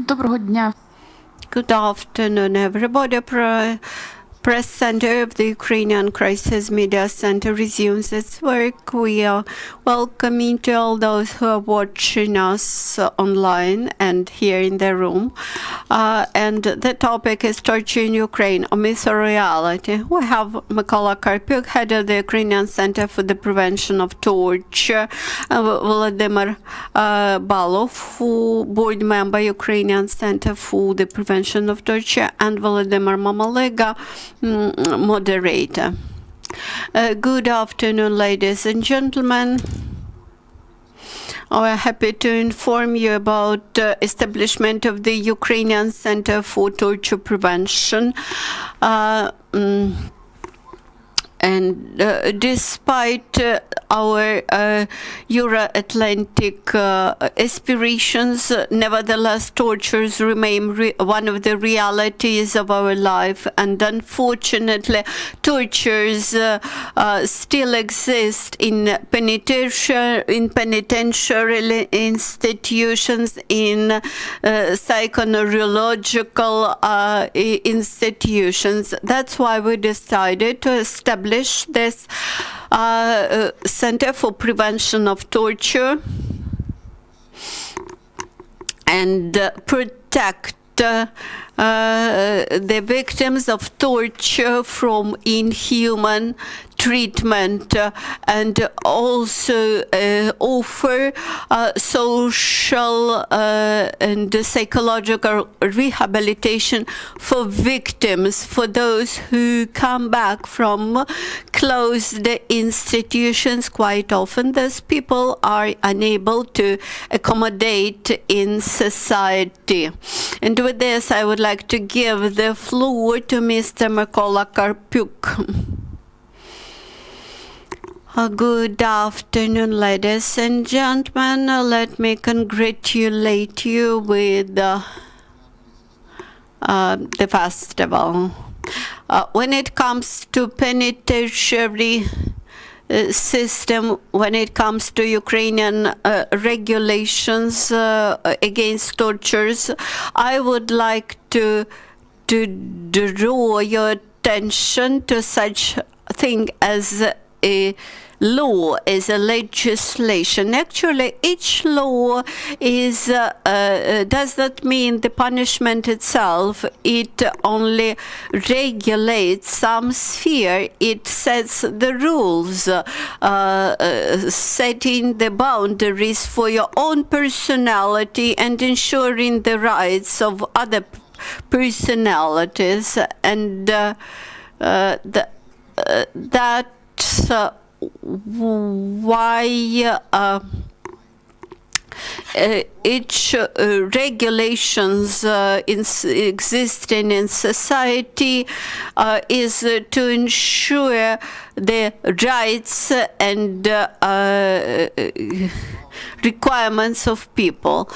Доброго дня. Good afternoon, everybody. Press Center of the Ukrainian Crisis Media Center resumes its work. We are welcoming to all those who are watching us online and here in the room. And the topic is torture in Ukraine, a myth or reality. We have Mykola Karpiuk, head of the Ukrainian Center for the Prevention of Torture, Volodymyr Balukh, board member, Ukrainian Center for the Prevention of Torture, and Volodymyr Mamalyga, moderator. Good afternoon, ladies and gentlemen. We're happy to inform you about the establishment of the Ukrainian Center for Torture Prevention. And despite our Euro-Atlantic aspirations, nevertheless, tortures remain one of the realities of our life. And unfortunately, tortures still exist in penitentiary institutions, in psychoneurological institutions. That's why we decided to establish this Center for Prevention of Torture and protect the victims of torture from inhuman treatment, and also offer social and psychological rehabilitation for victims, for those who come back from closed institutions. Quite often those people are unable to accommodate in society. And with this, I would like to give the floor to Mr. Mykola Karpiuk. Good afternoon, ladies and gentlemen. Let me congratulate you with the festival. When it comes to penitentiary system, when it comes to Ukrainian regulations against tortures, I would like to draw your attention to such thing as a law, is a legislation. Actually, each law is does not mean the punishment itself. It only regulates some sphere. It sets the rules, setting the boundaries for your own personality and ensuring the rights of other personalities. And that's why each regulations existing in society is to ensure the rights and requirements of people.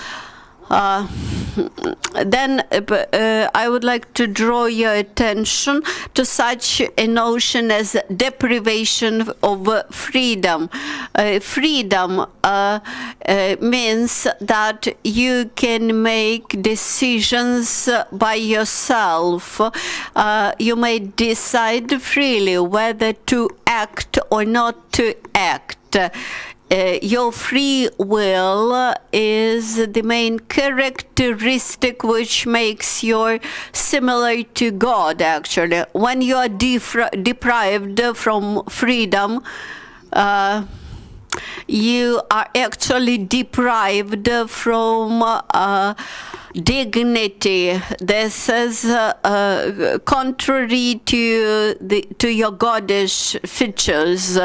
Then I would like to draw your attention to such a notion as deprivation of freedom. Freedom means that you can make decisions by yourself. You may decide freely whether to act or not to act. Your free will is the main characteristic which makes you similar to God, actually. When you are deprived from freedom, you are actually deprived from dignity. This is contrary to your godish features.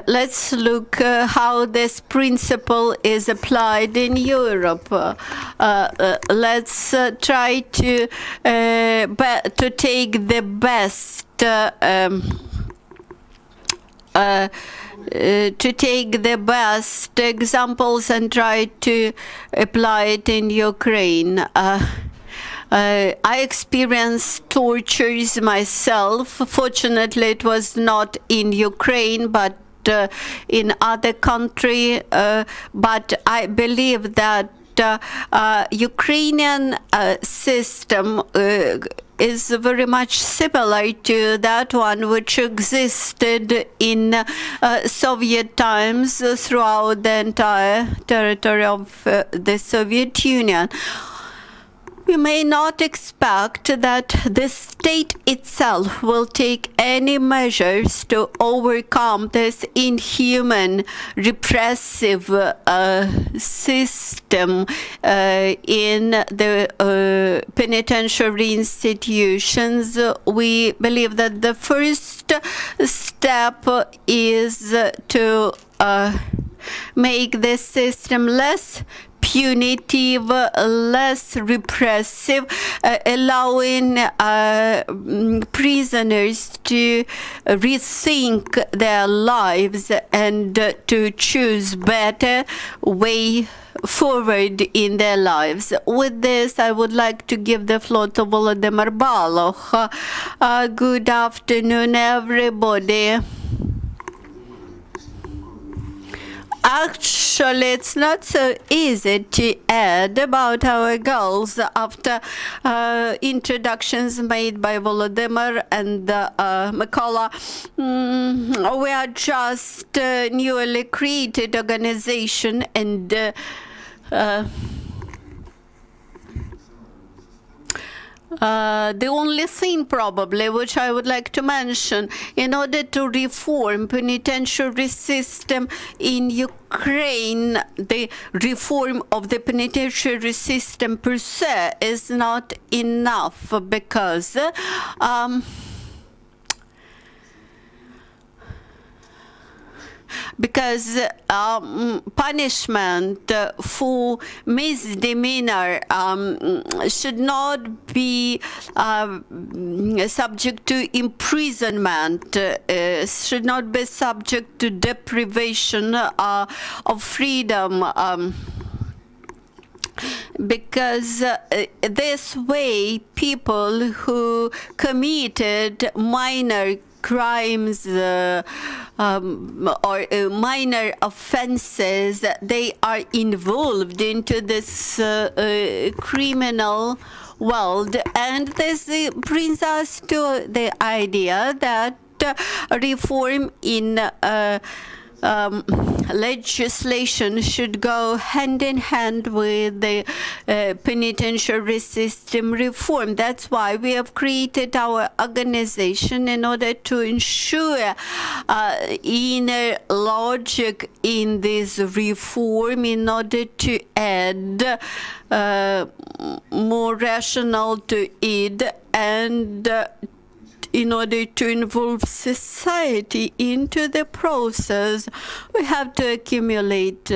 Let's look how this principle is applied in Europe. Let's try to take the best examples and try to apply it in Ukraine. I experienced tortures myself. Fortunately, it was not in Ukraine, but in other country, but I believe that Ukrainian system is very much similar to that one which existed in Soviet times throughout the entire territory of the Soviet Union. We may not expect that the state itself will take any measures to overcome this inhuman, repressive system in the penitentiary institutions. We believe that the first step is to make this system less punitive, less repressive, allowing prisoners to rethink their lives and to choose better way forward in their lives. With this, I would like to give the floor to Volodymyr Balukh. Good afternoon, everybody. Actually, it's not so easy to add about our goals after introductions made by Volodymyr and Mykola. We are just a newly created organization, and the only thing probably which I would like to mention, in order to reform penitentiary system in Ukraine, the reform of the penitentiary system per se is not enough, because punishment for misdemeanor should not be subject to imprisonment, should not be subject to deprivation of freedom. Because this way, people who committed minor crimes or minor offenses, they are involved into this criminal world. And this brings us to the idea that reform in legislation should go hand in hand with the penitentiary system reform. That's why we have created our organization, in order to ensure inner logic in this reform, in order to add more rational to it, and in order to involve society into the process. We have to accumulate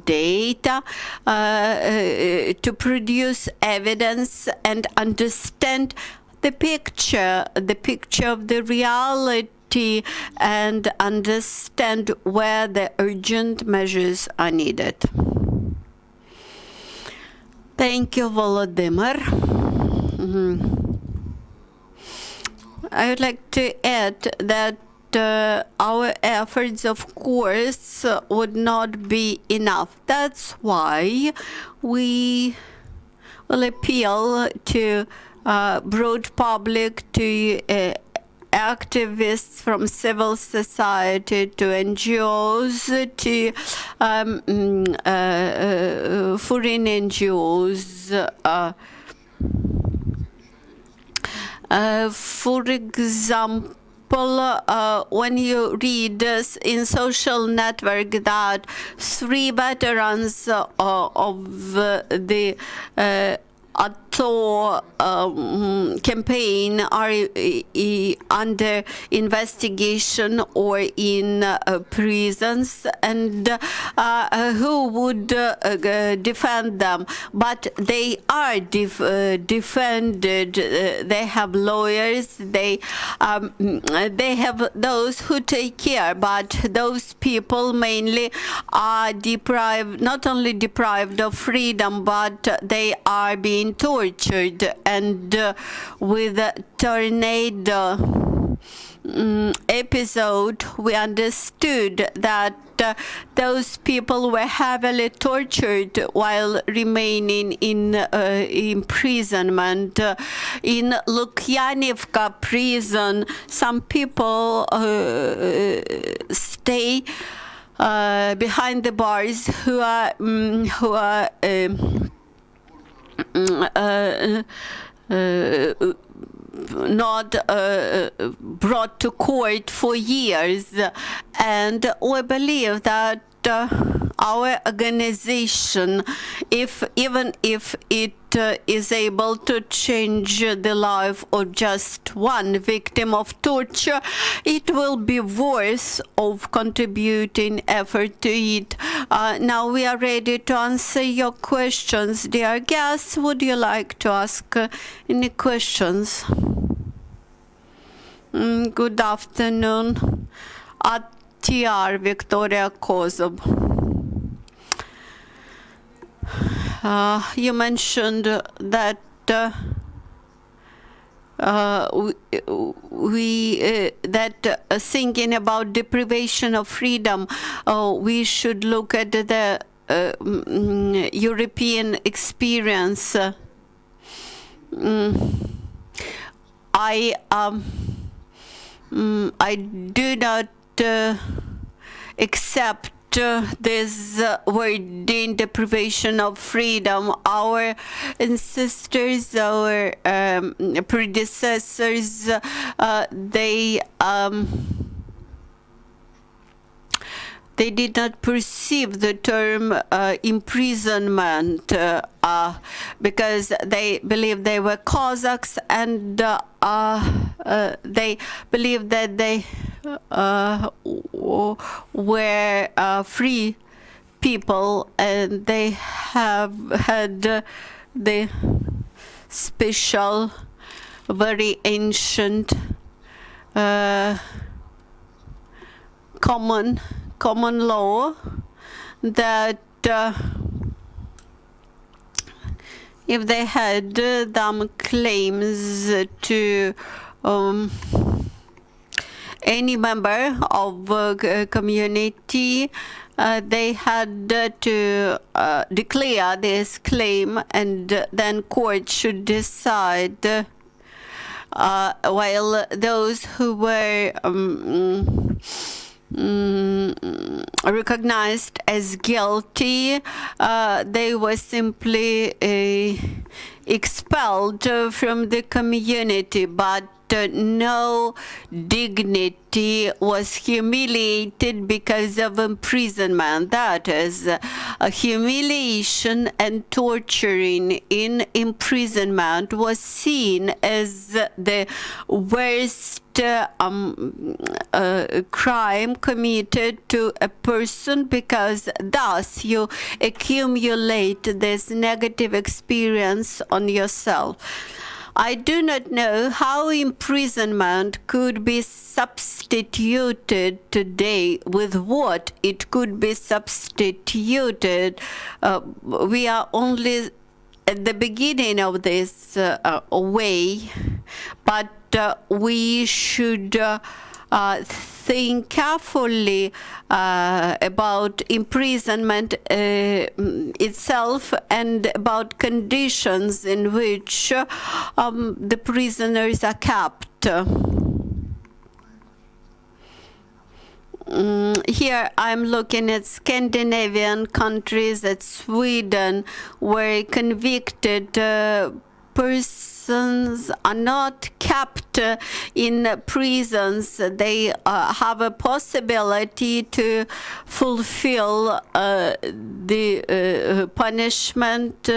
data to produce evidence and understand the picture of the reality, and understand where the urgent measures are needed. Thank you, Volodymyr. I would like to add that our efforts, of course, would not be enough. That's why we will appeal to broad public, to activists from civil society, to NGOs, to foreign NGOs. For example, when you read in social network that 3 veterans of the ATO campaign are under investigation or in prisons, and who would defend them? But they are defended. They have lawyers. They have those who take care. But those people mainly are deprived, not only deprived of freedom, but they are being tortured, and with a tornado episode, we understood that those people were heavily tortured while remaining in imprisonment. In Lukyanivka prison, some people stay behind the bars who are not brought to court for years, and we believe that our organization, even if it is able to change the life of just one victim of torture, it will be worth of contributing effort to it. Now we are ready to answer your questions. Dear guests, would you like to ask any questions? Good afternoon. ATR Victoria Kozob. You mentioned that thinking about deprivation of freedom, we should look at the European experience. I do not accept this word deprivation of freedom. Our ancestors, our predecessors, they did not perceive the term imprisonment because they believed they were Cossacks, and they believed that they were free people, and they have had the special, very ancient common law that if they had them claims to any member of a community, they had to declare this claim, and then court should decide, while those who were recognized as guilty, they were simply expelled from the community, but no dignity was humiliated because of imprisonment. That is, humiliation and torturing in imprisonment was seen as the worst crime committed to a person, because thus you accumulate this negative experience on yourself. I do not know how imprisonment could be substituted today, with what it could be substituted. We are only at the beginning of this way, but we should think carefully about imprisonment itself, and about conditions in which the prisoners are kept. Here I'm looking at Scandinavian countries, at Sweden, where convicted persons are not kept in prisons. They have a possibility to fulfill the punishment,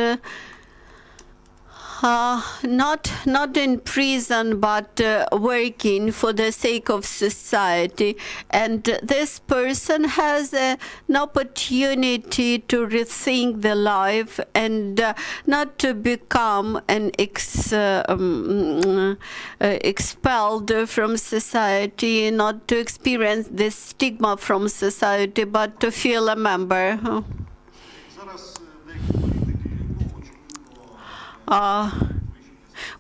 not in prison, but working for the sake of society. And this person has an opportunity to rethink the life, and not to become an expelled from society, not to experience this stigma from society, but to feel a member.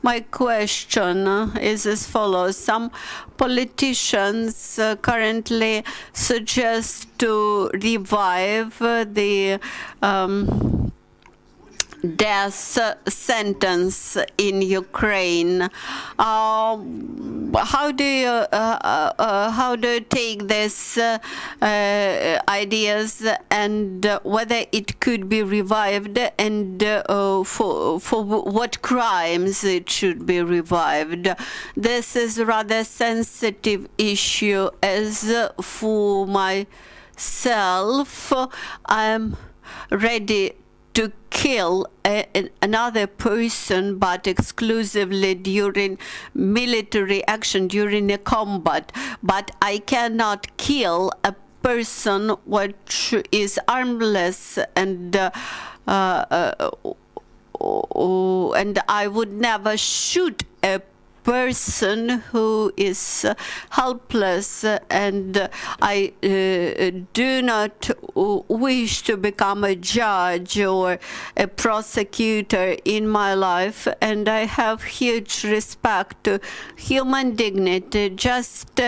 My question is as follows. Some politicians currently suggest to revive the death sentence in Ukraine. How do you take these ideas, and whether it could be revived, and for what crimes it should be revived? This is a rather sensitive issue. As for myself, I'm ready to kill another person, but exclusively during military action, during a combat. But I cannot kill a person which is harmless, and I would never shoot a person who is helpless, and I do not wish to become a judge or a prosecutor in my life, and I have huge respect to human dignity. Just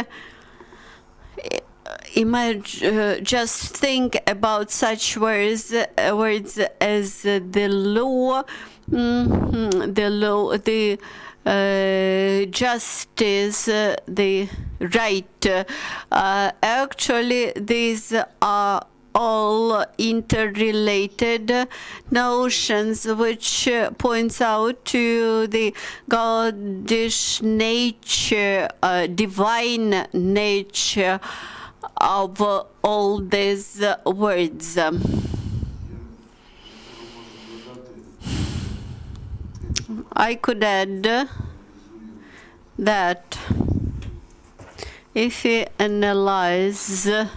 just think about such words as the law, the justice, the right. Actually, these are all interrelated notions, which points out to the Godish nature, divine nature of all these words. I could add that if you analyze the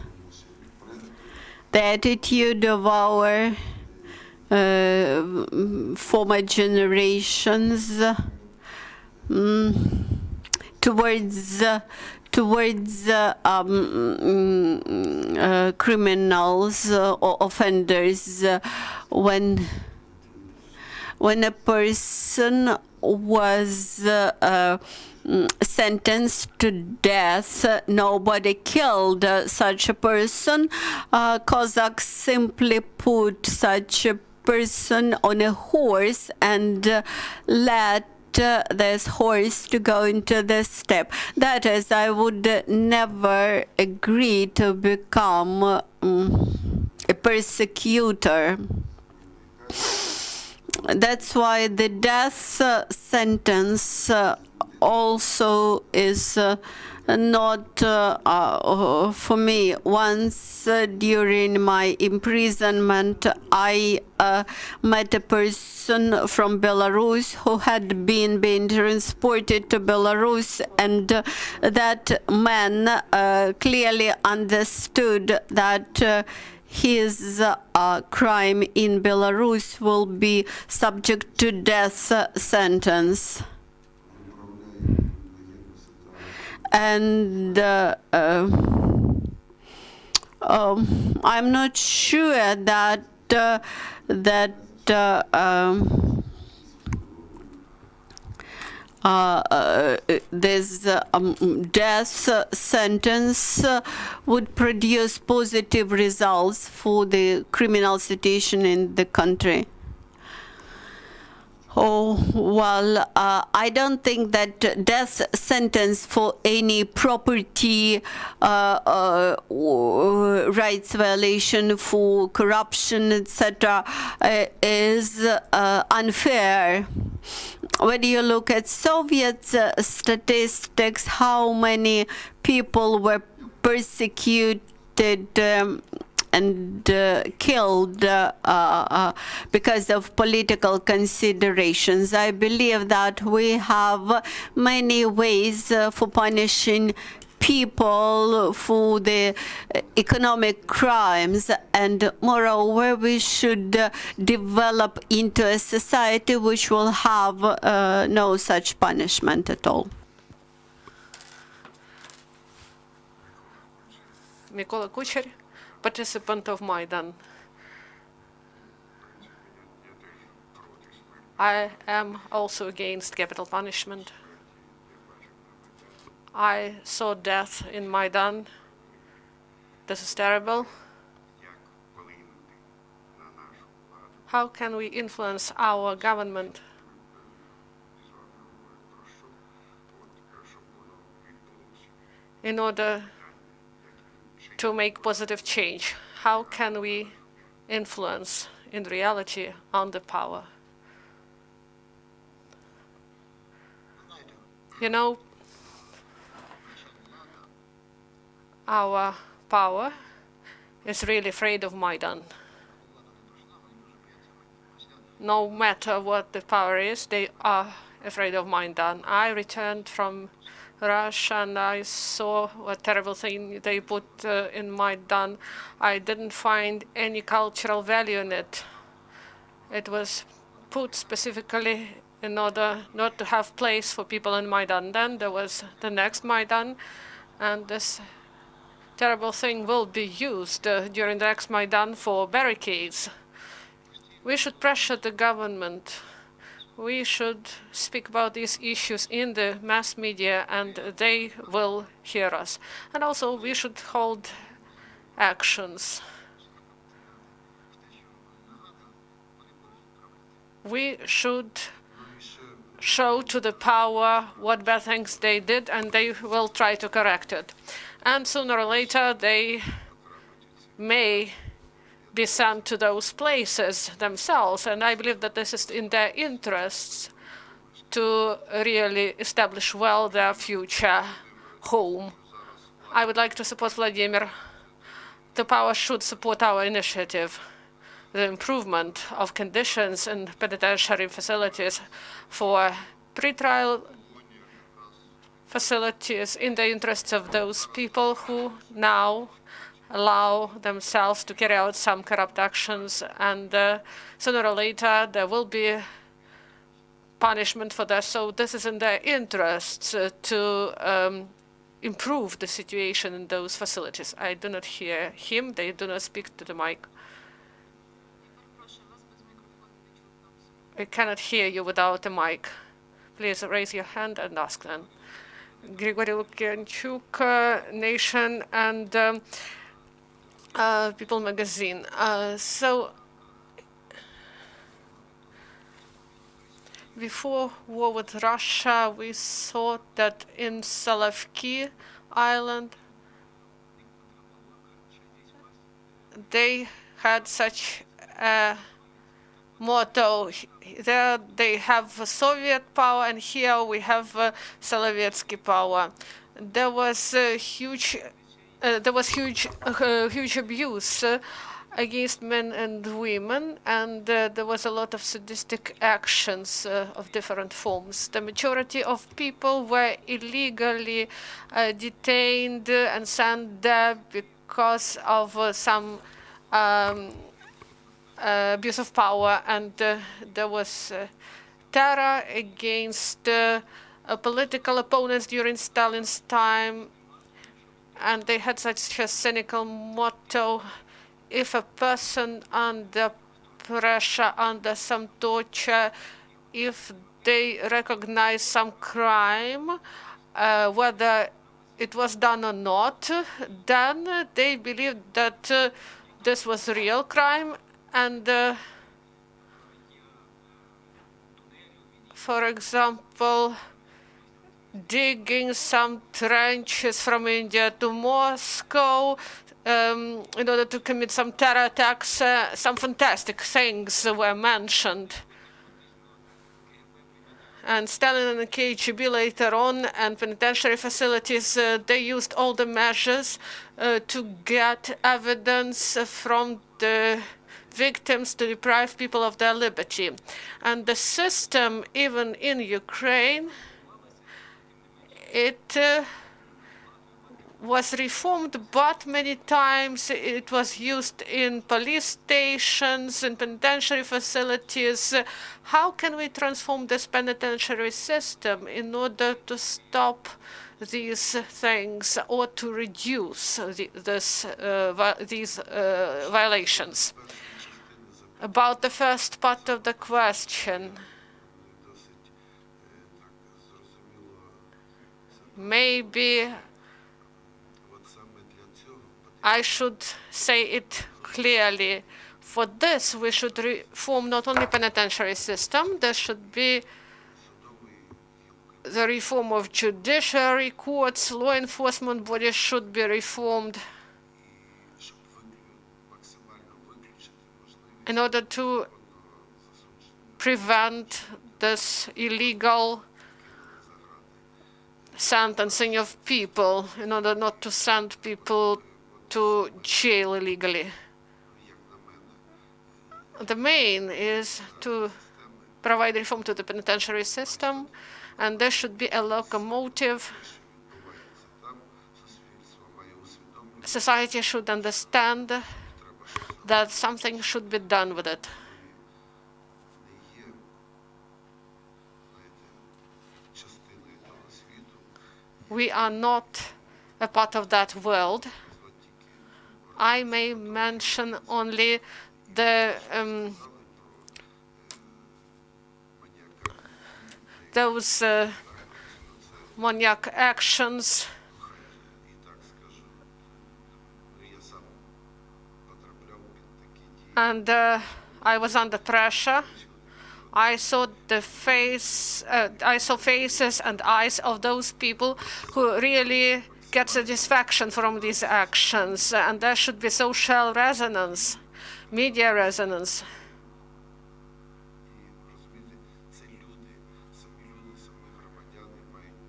attitude of our former generations towards criminals or offenders, when a person was sentenced to death, nobody killed such a person. Cossacks simply put such a person on a horse and let this horse to go into the steppe. That is, I would never agree to become a persecutor. That's why the death sentence also is not for me. Once during my imprisonment, I met a person from Belarus who had been transported to Belarus, and that man clearly understood that his crime in Belarus will be subject to death sentence. And I'm not sure that this death sentence would produce positive results for the criminal situation in the country. Oh, well, I don't think that death sentence for any property rights violation, for corruption, etc., is unfair. When you look at Soviet statistics, how many people were persecuted and killed because of political considerations. I believe that we have many ways for punishing people for the economic crimes, and moreover, we should develop into a society which will have no such punishment at all. Mykola Karpiuk, participant of Maidan. I am also against capital punishment. I saw death in Maidan. This is terrible. How can we influence our government in order to make positive change? How can we influence in reality on the power? You know, our power is really afraid of Maidan. No matter what the power is, they are afraid of Maidan. I returned from Russia and I saw what terrible thing they put in Maidan. I didn't find any cultural value in it. It was put specifically in order not to have place for people in Maidan. Then there was the next Maidan, and this terrible thing will be used during the next Maidan for barricades. We should pressure the government. We should speak about these issues in the mass media, and they will hear us. And also, we should hold actions. We should show to the power what bad things they did, and they will try to correct it. And sooner or later, they may be sent to those places themselves. And I believe that this is in their interests to really establish well their future home. I would like to support Vladimir. The power should support our initiative, the improvement of conditions in penitentiary facilities for pretrial facilities in the interests of those people who now allow themselves to carry out some corrupt actions, and sooner or later there will be punishment for that. So this is in their interests to improve the situation in those facilities. I do not hear him. They do not speak to the mic. I cannot hear you without a mic. Please raise your hand and ask them. Grigory Lukyanchuk, Nation, and People magazine. So before war with Russia, we saw that in Solovki Island, they had such a motto. There they have Soviet power, and here we have Solovetsky power. There was huge abuse against men and women, and there was a lot of sadistic actions of different forms. The majority of people were illegally detained and sent there because of some abuse of power, and there was terror against political opponents during Stalin's time, and they had such a cynical motto: if a person under pressure, under some torture, if they recognize some crime, whether it was done or not, then they believed that this was a real crime. And for example, digging some trenches from India to Moscow in order to commit some terror attacks, some fantastic things were mentioned. And Stalin and the KGB later on, and penitentiary facilities, they used all the measures to get evidence from the victims to deprive people of their liberty. And the system, even in Ukraine, it was reformed, but many times it was used in police stations, in penitentiary facilities. How can we transform this penitentiary system in order to stop these things or to reduce these violations? About the first part of the question, Maybe I should say it clearly. For this, we should reform not only penitentiary system, there should be the reform of judiciary, courts, law enforcement bodies should be reformed in order to prevent this illegal sentencing of people, in order not to send people to jail illegally. The main is to provide reform to the penitentiary system, and there should be a locomotive. Society should understand that something should be done with it. We are not a part of that world. I may mention only the those maniac actions and I was under pressure. I saw faces and eyes of those people who really get satisfaction from these actions, and there should be social resonance, media resonance.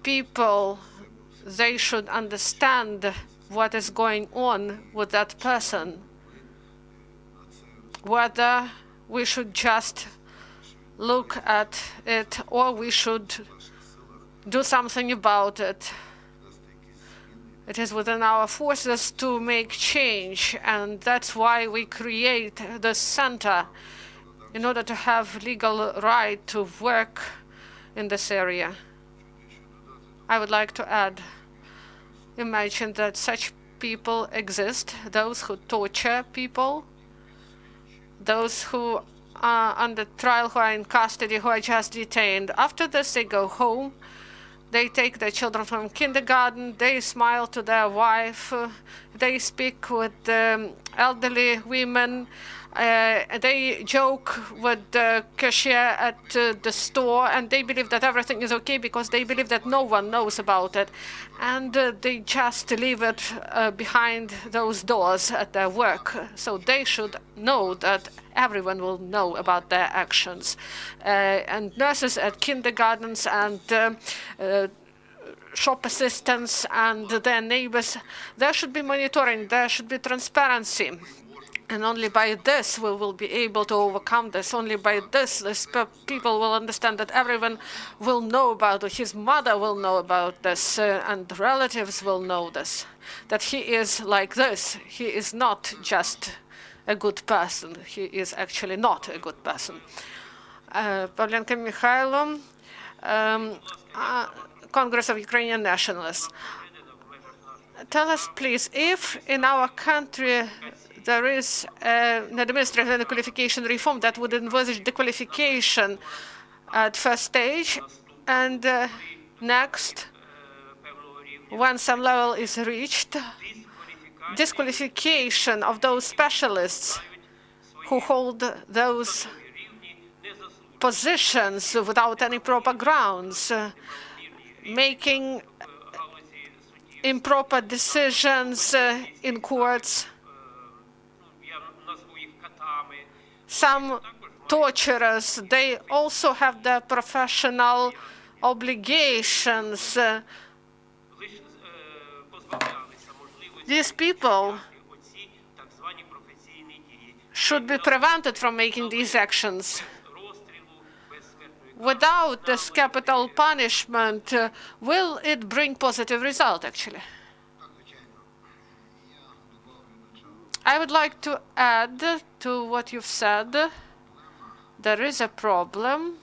People, they should understand what is going on with that person, whether we should just look at it or we should do something about it. It is within our forces to make change, and that's why we create the center, in order to have legal right to work in this area. I would like to add, imagine that such people exist, those who torture people, those who are under trial, who are in custody, who are just detained. After this, they go home. They take their children from kindergarten. They smile to their wife. They speak with elderly women. They joke with the cashier at the store, and they believe that everything is okay because they believe that no one knows about it. And they just leave it behind those doors at their work. So they should know that everyone will know about their actions. And nurses at kindergartens and shop assistants and their neighbors, there should be monitoring, there should be transparency. And only by this we will be able to overcome this. Only by this people will understand that everyone will know about it. His mother will know about this, and relatives will know this, that he is like this. He is not just a good person. He is actually not a good person. Pavlenko Mikhailo, Congress of Ukrainian Nationalists. Tell us, please, if in our country there is an administrative and qualification reform that would envisage dequalification at first stage, and next, when some level is reached, disqualification of those specialists who hold those positions without any proper grounds, making improper decisions in courts. Some torturers, they also have their professional obligations. These people should be prevented from making these actions. Without this capital punishment, will it bring positive result, actually? I would like to add to what you've said. There is a problem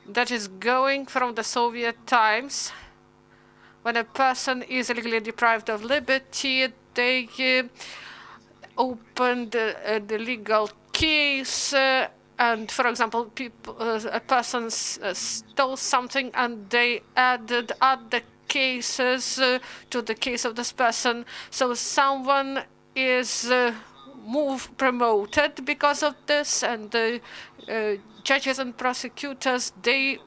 that is going from the Soviet times. When a person is illegally deprived of liberty, they opened the legal case, and, for example, a person stole something, and they added at the cases to the case of this person. So someone is promoted because of this, and the judges and prosecutors, they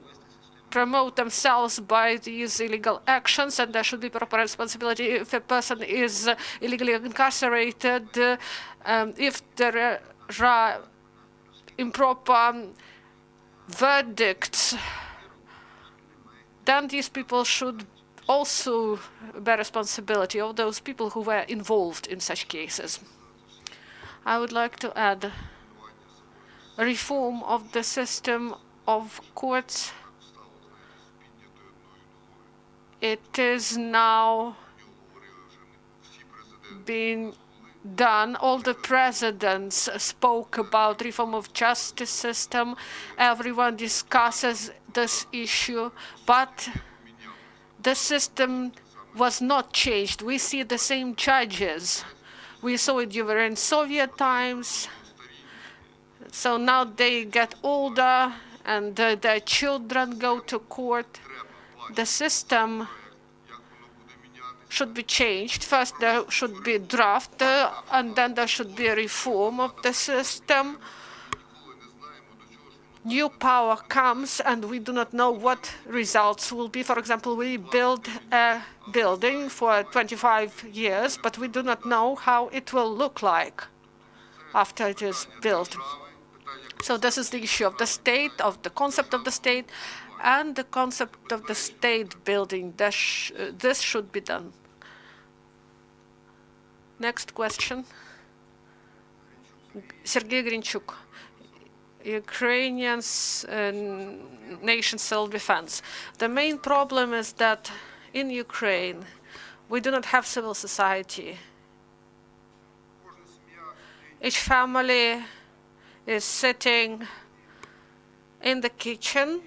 promote themselves by these illegal actions, and there should be proper responsibility if a person is illegally incarcerated, if there are improper verdicts, then these people should also bear responsibility of those people who were involved in such cases. I would like to add reform of the system of courts. It is now being done. All the presidents spoke about reform of justice system. Everyone discusses this issue, but the system was not changed. We see the same judges. We saw it during Soviet times. So now they get older and their children go to court. The system should be changed. First, there should be a draft, and then there should be a reform of the system. New power comes, and we do not know what results will be. For example, we build a building for 25 years, but we do not know how it will look like after it is built. So this is the issue of the state, of the concept of the state, and the concept of the state building. This should be done. Next question. Sergei Grinchuk, Ukrainian nation self-defense. The main problem is that in Ukraine, we do not have civil society. Each family is sitting in the kitchen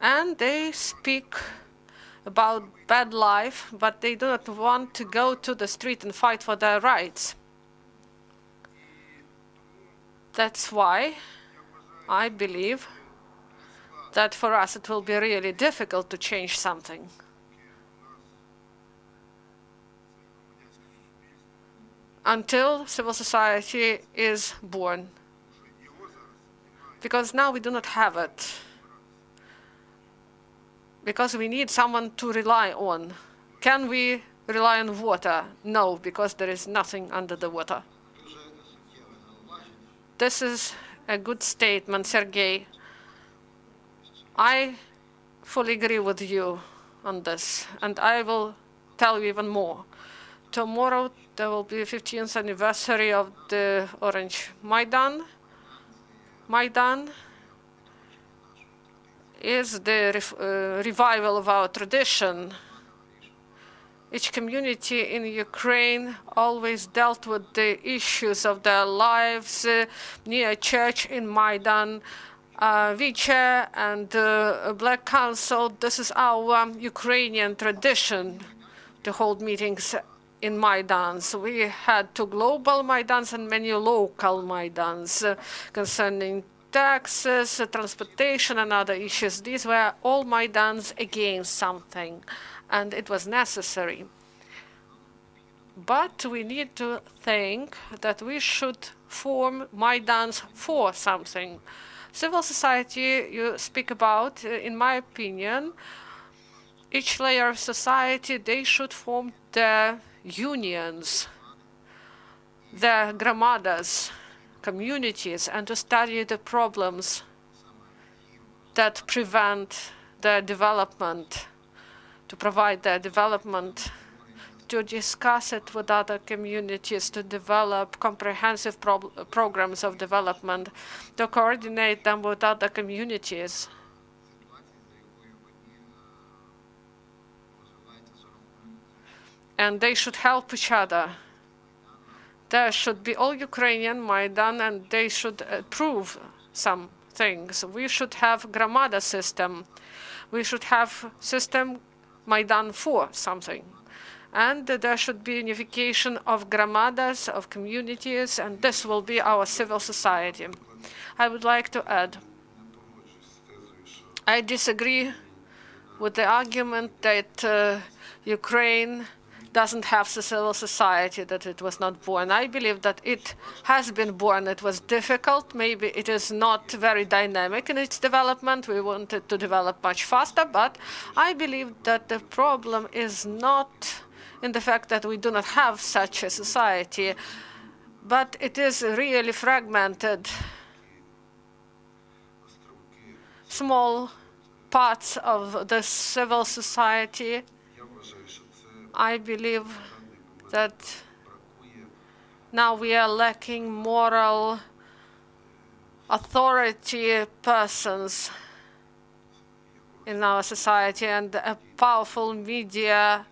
and they speak about bad life, but they do not want to go to the street and fight for their rights. That's why I believe that for us it will be really difficult to change something. Until civil society is born. Because now we do not have it. Because we need someone to rely on. Can we rely on water? No, because there is nothing under the water. This is a good statement, Sergei. I fully agree with you on this, and I will tell you even more. Tomorrow there will be the 15th anniversary of the Orange Maidan. Maidan is the revival of our tradition. Each community in Ukraine always dealt with the issues of their lives near a church in Maidan, Vicha and Black Council. This is our Ukrainian tradition to hold meetings in Maidans. We had 2 global Maidans and many local Maidans concerning taxes, transportation, and other issues. These were all Maidans against something, and it was necessary. But we need to think that we should form Maidans for something. Civil society you speak about, in my opinion, each layer of society, they should form their unions, their gramadas, communities, and to study the problems that prevent their development, to provide their development, to discuss it with other communities, to develop comprehensive programs of development, to coordinate them with other communities. And they should help each other. There should be all Ukrainian Maidan, and they should approve some things. We should have Gramada system. We should have system Maidan for something. And there should be unification of gramadas, of communities, and this will be our civil society. I would like to add, I disagree with the argument that Ukraine doesn't have the civil society, that it was not born. I believe that it has been born. It was difficult. Maybe it is not very dynamic in its development. We want it to develop much faster, but I believe that the problem is not in the fact that we do not have such a society, but it is really fragmented. Small parts of the civil society. I believe that now we are lacking moral authority persons in our society and a powerful media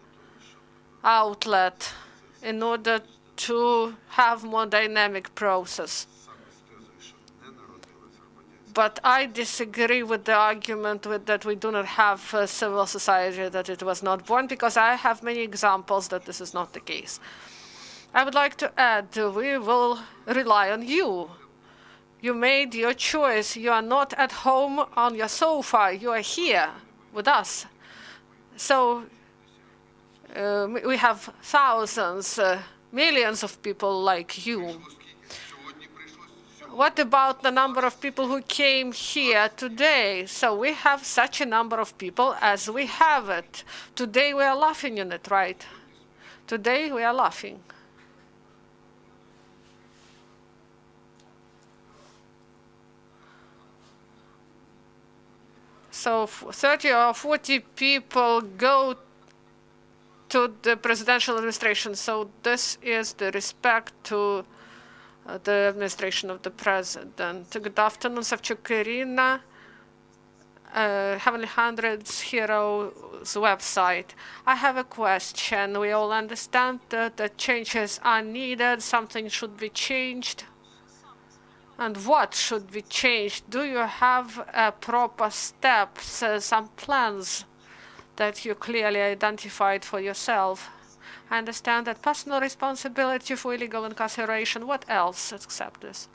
outlet in order to have more dynamic process. But I disagree with the argument that we do not have a civil society, that it was not born, because I have many examples that this is not the case. I would like to add, we will rely on you. You made your choice. You are not at home on your sofa. You are here with us. So we have thousands, millions of people like you. What about the number of people who came here today? So we have such a number of people as we have it. Today we are laughing in it, right? Today we are laughing. So 30 or 40 people go to the presidential administration. So this is the respect to the administration of the president. Good afternoon, Savchuk Irina, Heavenly Hundreds Heroes website. I have a question. We all understand that changes are needed, something should be changed. And what should be changed? Do you have proper steps, some plans that you clearly identified for yourself? I understand that personal responsibility for illegal incarceration. What else except this?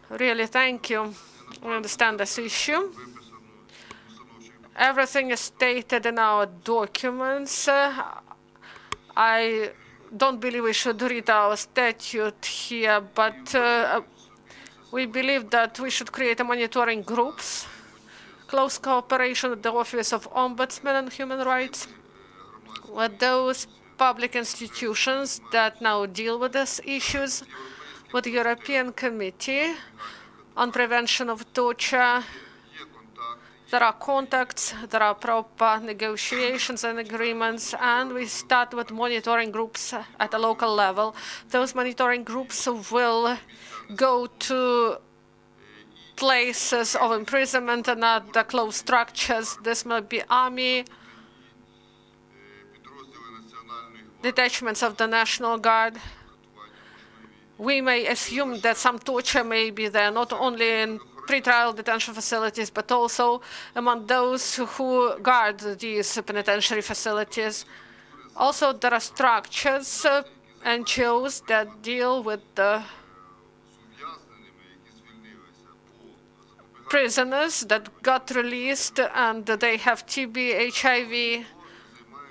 Really, thank you. We understand this issue. Everything is stated in our documents. I don't believe we should read our statute here, but we believe that we should create a monitoring groups, close cooperation with the Office of Ombudsman and Human Rights, with those public institutions that now deal with these issues, with the European Committee on Prevention of Torture. There are contacts, there are proper negotiations and agreements, and we start with monitoring groups at a local level. Those monitoring groups will go to places of imprisonment and other closed structures. This might be army, detachments of the National Guard. We may assume that some torture may be there, not only in pretrial detention facilities, but also among those who guard these penitentiary facilities. Also, there are structures, NGOs that deal with the prisoners that got released and they have TB, HIV,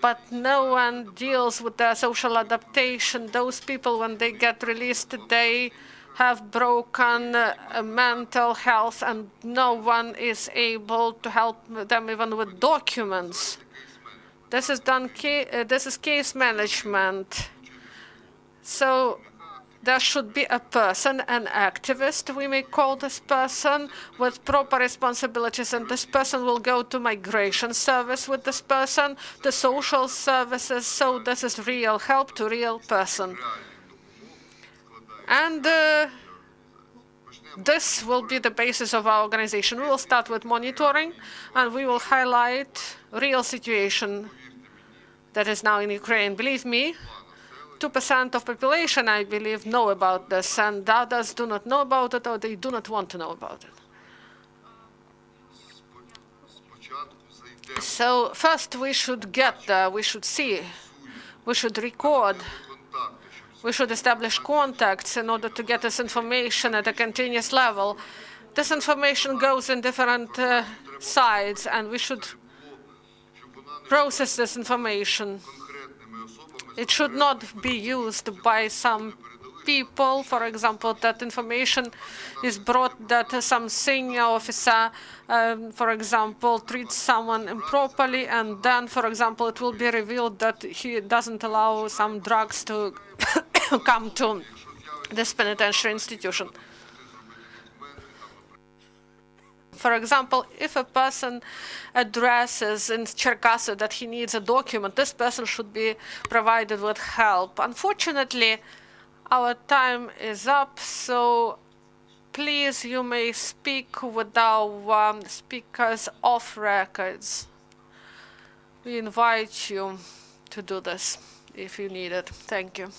but no one deals with their social adaptation. Those people, when they get released, they have broken mental health, and no one is able to help them even with documents. This is done. This is case management. So there should be a person, an activist, we may call this person, with proper responsibilities, and this person will go to migration service with this person, the social services. So this is real help to real person. And this will be the basis of our organization. We will start with monitoring, and we will highlight real situation that is now in Ukraine. Believe me, 2% of population, I believe, know about this, and others do not know about it, or they do not want to know about it. So first we should get there, we should see, we should record, we should establish contacts in order to get this information at a continuous level. This information goes in different sides, and we should process this information. It should not be used by some people. For example, that information is brought that some senior officer, for example, treats someone improperly, and then, for example, it will be revealed that he doesn't allow some drugs to come to this penitentiary institution. For example, if a person addresses in Cherkasy that he needs a document, this person should be provided with help. Unfortunately, our time is up, so please, you may speak with our speakers off records. We invite you to do this if you need it. Thank you.